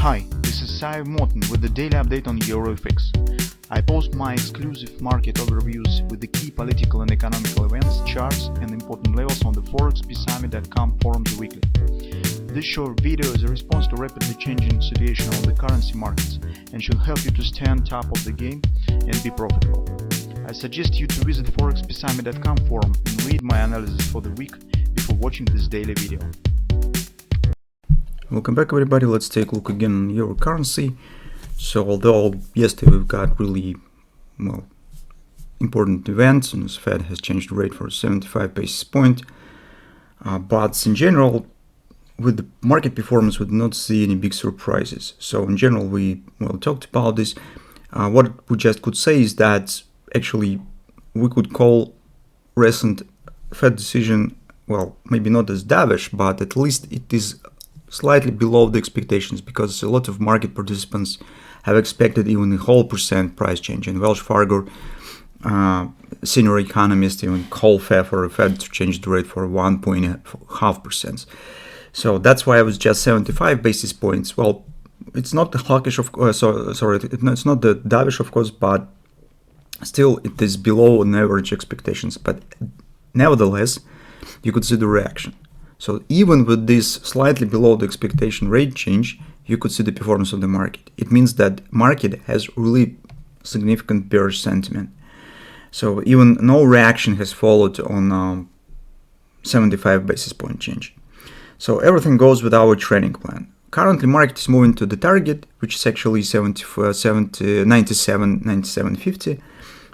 Hi, this is Sive Morten with the daily update on EuroFX. I post my exclusive market overviews with the key political and economical events, charts and important levels on the ForexPeaceArmy.com forums weekly. This short video is a response to rapidly changing situation on the currency markets and should help you to stay on top of the game and be profitable. I suggest you to visit ForexPeaceArmy.com forum and read my analysis for the week before watching this daily video. Welcome back, everybody. Let's take a look again on euro currency. So although yesterday we've got really important events, and the Fed has changed the rate for 75 basis point, but in general, with the market performance, we did not see any big surprises. So in general, we talked about this. What we just could say is that actually we could call recent Fed decision, maybe not as dovish, but at least it is slightly below the expectations, because a lot of market participants have expected even a whole % price change. And Wells Fargo senior economist even called for the Fed to change the rate for 1.5%. So that's why it was just 75 basis points. Well, it's not the hawkish, of course. It's not the dovish, of course, but still it is below an average expectations. But nevertheless, you could see the reaction. So even with this slightly below the expectation rate change, you could see the performance of the market. It means that market has really significant bearish sentiment. So even no reaction has followed on 75 basis point change. So everything goes with our trading plan. Currently, market is moving to the target, which is actually 97.50,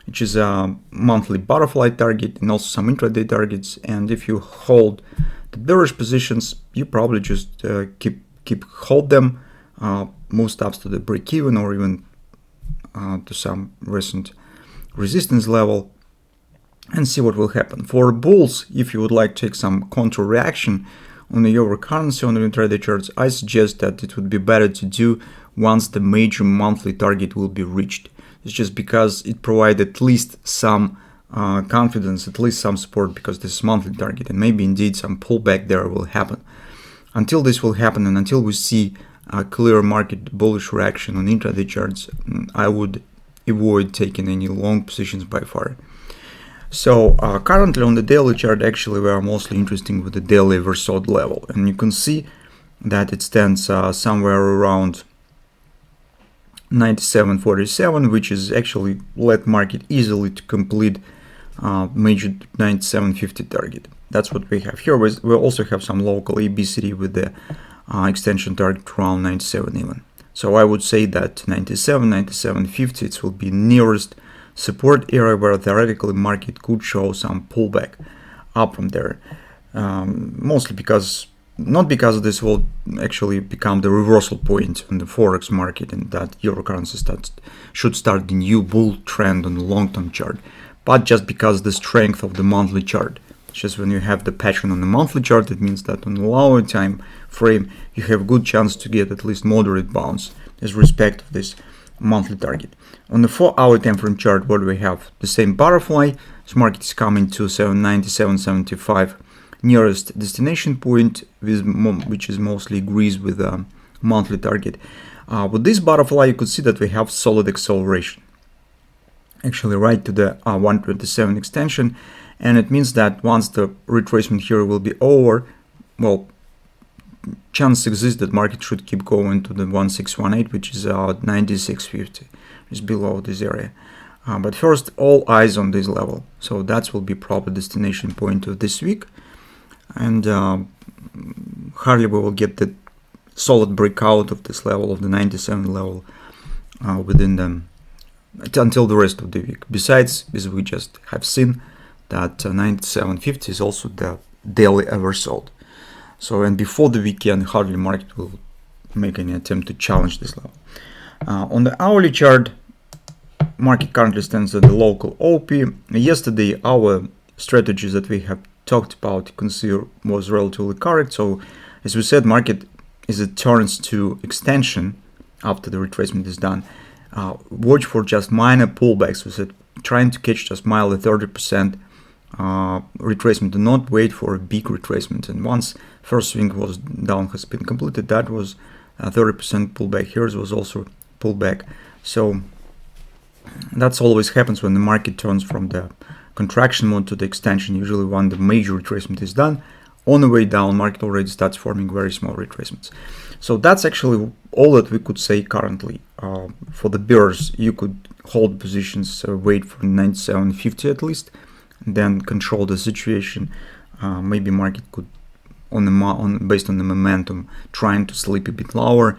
which is a monthly butterfly target and also some intraday targets. And if you hold the bearish positions, you probably just keep hold them, move stops to the break even or even to some recent resistance level, and see what will happen. For bulls, if you would like to take some counter reaction on the euro currency on the intraday charts, I suggest that it would be better to do once the major monthly target will be reached. It's just because it provides at least some confidence, at least some support, because this is monthly target, and maybe indeed some pullback there will happen. Until this will happen and until we see a clear market bullish reaction on intraday charts, I would avoid taking any long positions by far. So currently on the daily chart, actually we are mostly interested with the daily oversold level, and you can see that it stands somewhere around 97.47, which is actually let market easily to complete major 97.50 target. That's what we have here. We also have some local ABCD with the extension target around 97 even. So I would say that 97.50 it will be nearest support area where theoretically market could show some pullback up from there. Mostly not because this will actually become the reversal point in the forex market and that euro currency should start the new bull trend on the long-term chart, but just because the strength of the monthly chart. Just when you have the pattern on the monthly chart, it means that on the lower time frame you have good chance to get at least moderate bounce as respect of this monthly target. On the 4-hour time frame chart, what do we have? The same butterfly. This market is coming to 797.75 nearest destination point, which is mostly agrees with the monthly target. With this butterfly, you could see that we have solid acceleration, actually right to the 127 extension, and it means that once the retracement here will be over, chance exists that market should keep going to the 1618, which is 96.50, is below this area. But first, all eyes on this level. So that will be proper destination point of this week, and hardly we will get the solid breakout of this level, of the 97 level, until the rest of the week. Besides, as we just have seen, that 97.50 is also the daily oversold. So, and before the weekend, hardly market will make any attempt to challenge this level. On the hourly chart, market currently stands at the local OP. Yesterday, our strategies that we have talked about, you can see, was relatively correct. So, as we said, market as it turns to extension after the retracement is done, watch for just minor pullbacks. We said trying to catch just mildly 30% retracement. Do not wait for a big retracement. And once first swing was down has been completed, that was 30% pullback here. It was also pullback. So that's always happens when the market turns from the contraction mode to the extension. Usually when the major retracement is done, on the way down, market already starts forming very small retracements. So that's actually all that we could say currently. For the bears, you could hold positions, wait for 97.50 at least, then control the situation. Maybe market could, based on the momentum, trying to slip a bit lower.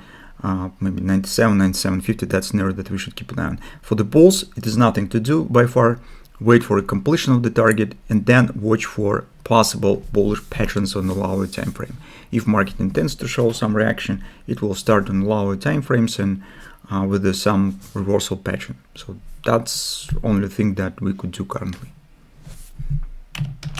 Maybe 97, 97.50, that's an area that we should keep an eye on. For the bulls, it is nothing to do by far. Wait for a completion of the target and then watch for possible bullish patterns on the lower time frame. If market intends to show some reaction, it will start on lower time frames and with some reversal pattern. So that's only thing that we could do currently.